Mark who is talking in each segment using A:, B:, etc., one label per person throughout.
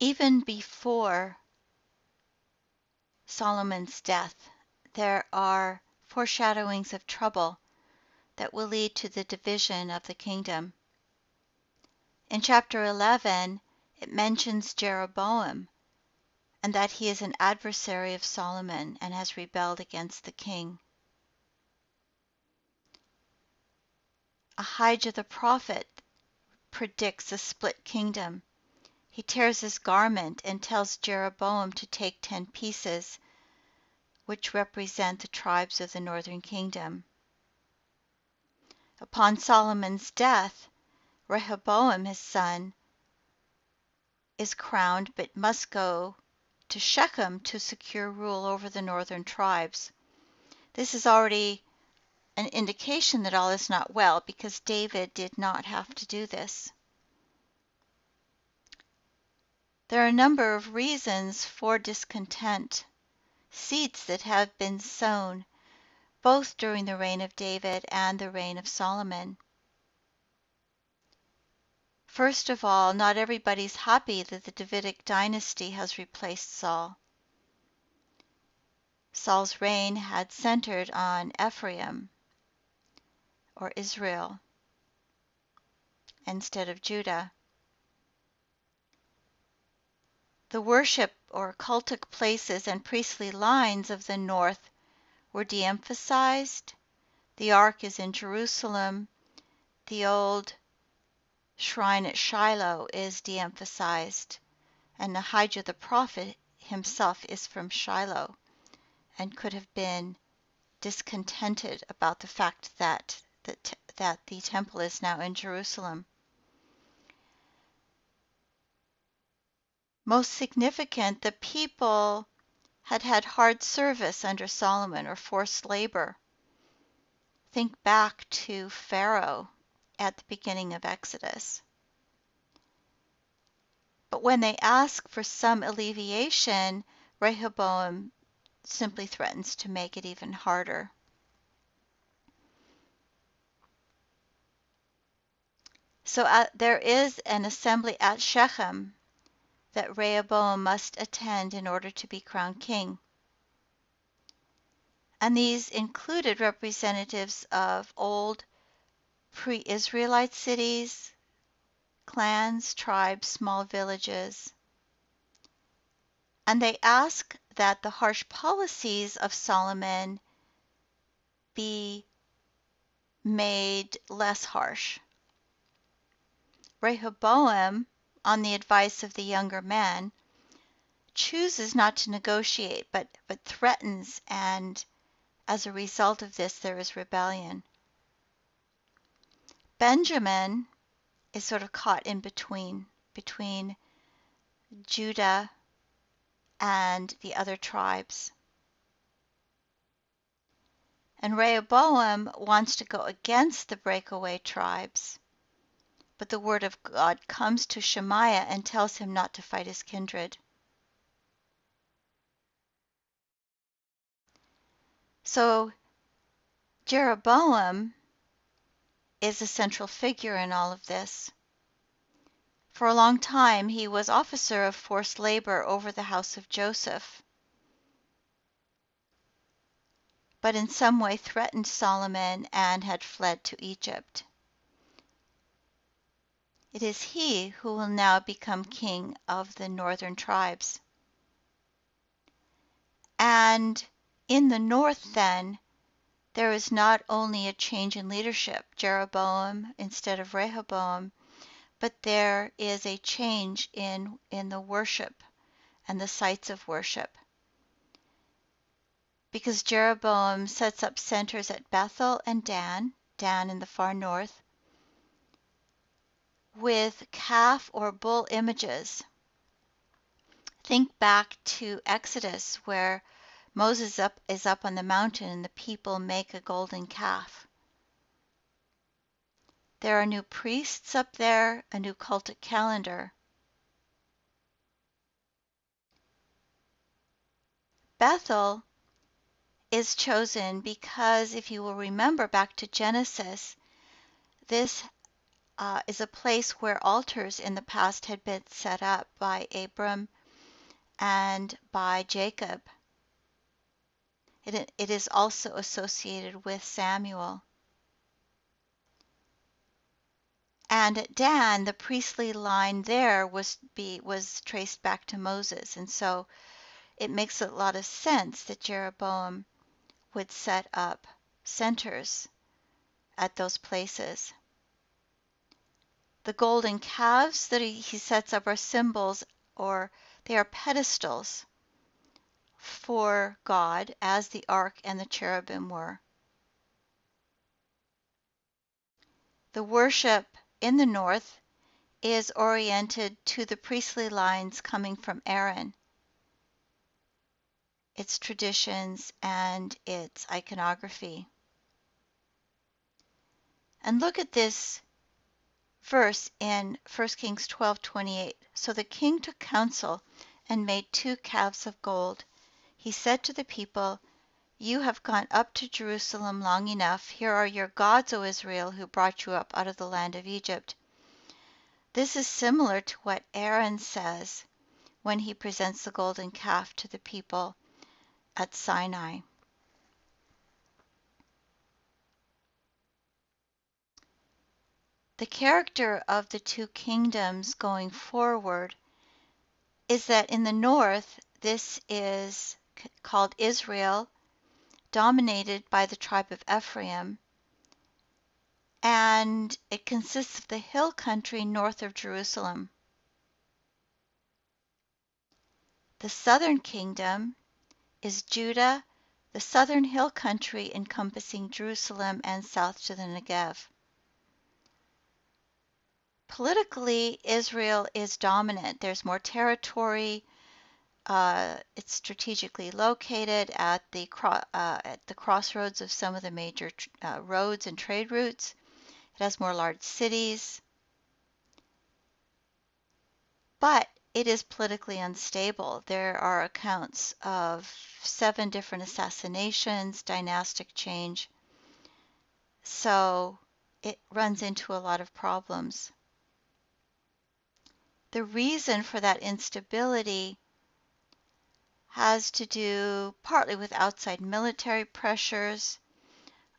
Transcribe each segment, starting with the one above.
A: Even before Solomon's death, there are foreshadowings of trouble that will lead to the division of the kingdom. In chapter 11, it mentions Jeroboam and that he is an adversary of Solomon and has rebelled against the king. Ahijah the prophet predicts a split kingdom. He tears his garment and tells Jeroboam to take 10 pieces, which represent the tribes of the northern kingdom. Upon Solomon's death, Rehoboam, his son, is crowned but must go to Shechem to secure rule over the northern tribes. This is already an indication that all is not well because David did not have to do this. There are a number of reasons for discontent, seeds that have been sown both during the reign of David and the reign of Solomon. First of all, not everybody's happy that the Davidic dynasty has replaced Saul. Saul's reign had centered on Ephraim, or Israel, instead of Judah. The worship or cultic places and priestly lines of the north were de-emphasized. The ark is in Jerusalem. The old shrine at Shiloh is de-emphasized, and Ahijah the prophet himself is from Shiloh and could have been discontented about the fact that the temple is now in Jerusalem. Most significant, the people had had hard service under Solomon or forced labor. Think back to Pharaoh at the beginning of Exodus. But when they ask for some alleviation, Rehoboam simply threatens to make it even harder. So there is an assembly at Shechem that Rehoboam must attend in order to be crowned king. And these included representatives of old pre-Israelite cities, clans, tribes, small villages. And they ask that the harsh policies of Solomon be made less harsh. Rehoboam, on the advice of the younger man, chooses not to negotiate, but threatens, and as a result of this, there is rebellion. Benjamin is sort of caught in between Judah and the other tribes. And Rehoboam wants to go against the breakaway tribes, but the word of God comes to Shemaiah and tells him not to fight his kindred. So Jeroboam is a central figure in all of this. For a long time, he was officer of forced labor over the house of Joseph, but in some way threatened Solomon and had fled to Egypt. It is he who will now become king of the northern tribes. And in the north, then, there is not only a change in leadership, Jeroboam instead of Rehoboam, but there is a change in the worship and the sites of worship. Because Jeroboam sets up centers at Bethel and Dan in the far north, with calf or bull images. Think back to Exodus, where Moses is up on the mountain and the people make a golden calf. There are new priests up there, a new cultic calendar. Bethel is chosen because, if you will remember back to Genesis, this is a place where altars in the past had been set up by Abram and by Jacob. It is also associated with Samuel. And at Dan, the priestly line there was traced back to Moses, and so it makes a lot of sense that Jeroboam would set up centers at those places. The golden calves that he sets up are symbols, or they are pedestals for God, as the ark and the cherubim were. The worship in the north is oriented to the priestly lines coming from Aaron, its traditions and its iconography. And look at this verse in 1 Kings 12:28. So the king took counsel and made 2 calves of gold. He said to the people, "You have gone up to Jerusalem long enough. Here are your gods, O Israel, who brought you up out of the land of Egypt." This is similar to what Aaron says when he presents the golden calf to the people at Sinai. The character of the 2 kingdoms going forward is that in the north, this is called Israel, dominated by the tribe of Ephraim, and it consists of the hill country north of Jerusalem. The southern kingdom is Judah, the southern hill country encompassing Jerusalem and south to the Negev. Politically, Israel is dominant. There's more territory. It's strategically located at the crossroads of some of the major roads and trade routes. It has more large cities. But it is politically unstable. There are accounts of 7 different assassinations, dynastic change. So it runs into a lot of problems. The reason for that instability has to do partly with outside military pressures,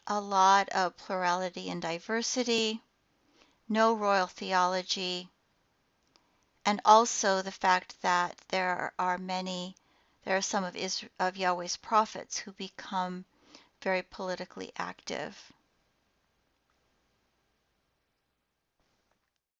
A: a lot of plurality and diversity, no royal theology, and also the fact that there are some of Yahweh's prophets who become very politically active.